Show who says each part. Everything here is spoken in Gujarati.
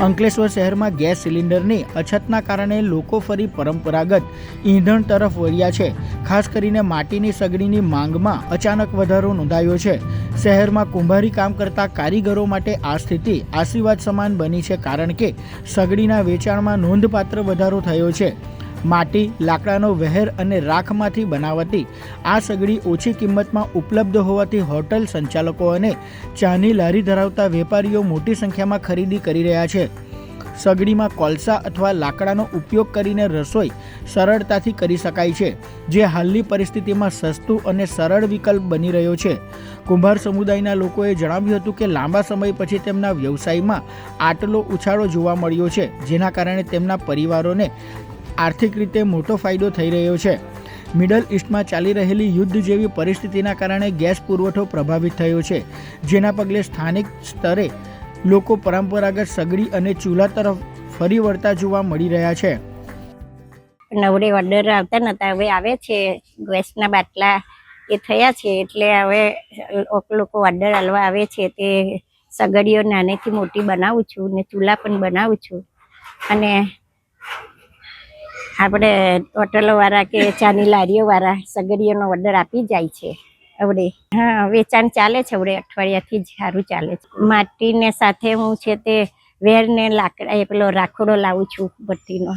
Speaker 1: અંકલેશ્વર શહેરમાં ગેસ સિલિન્ડરની અછતના કારણે લોકો ફરી પરંપરાગત ઈંધણ તરફ વળ્યા છે। ખાસ કરીને માટીની સગડીની માંગમાં અચાનક વધારો નોંધાયો છે। શહેરમાં કુંભારી કામ કરતા કારીગરો માટે આ સ્થિતિ આશીર્વાદ સમાન બની છે, કારણ કે સગડીના વેચાણમાં નોંધપાત્ર વધારો થયો છે। માટી, લાકડાનો વહેર અને રાખમાંથી બનાવતી આ સગડી ઓછી કિંમતમાં ઉપલબ્ધ હોવાથી હોટલ સંચાલકો અને ચાની લારી ધરાવતા વેપારીઓ મોટી સંખ્યામાં ખરીદી કરી રહ્યા છે। સગડીમાં કોલસા અથવા લાકડાનો ઉપયોગ કરીને રસોઈ સરળતાથી કરી શકાય છે, જે હાલની પરિસ્થિતિમાં સસ્તું અને સરળ વિકલ્પ બની રહ્યો છે। કુંભાર સમુદાયના લોકોએ જણાવ્યું હતું કે લાંબા સમય પછી તેમના વ્યવસાયમાં આટલો ઉછાળો જોવા મળ્યો છે, જેના કારણે તેમના પરિવારોને આર્થિક રીતે મોટો ફાયદો થઈ રહ્યો છે। મિડલ ઇસ્ટમાં ચાલી રહેલી યુદ્ધ જેવી પરિસ્થિતિના કારણે ગેસ પુરવઠો પ્રભાવિત થયો છે, જેના પગલે સ્થાનિક સ્તરે લોકો પરંપરાગત સગડી અને ચૂલા તરફ ફરી વળતા જોવા મળી રહ્યા છે।
Speaker 2: નવડે ઓર્ડર આવતા નતા, હવે આવે છે। ગેસના બાટલા એ થયા છે, એટલે હવે લોકો ઓર્ડર આલવા આવે છે। તે સગડીઓ નાનેથી મોટી બનાવું છું ને ચૂલા પણ બનાવું છું, અને આપણે હોટલોવાળા કે ચાની લારીઓવાળા સગડીઓનો ઓર્ડર આપી જાય છે। હવે હા, વેચાણ ચાલે છે। હવે અઠવાડિયાથી જ સારું ચાલે છે। માટીને સાથે હું છે તે વેર ને લાકડા પેલો રાખોડો લાવું છું ભઠ્ઠીનો।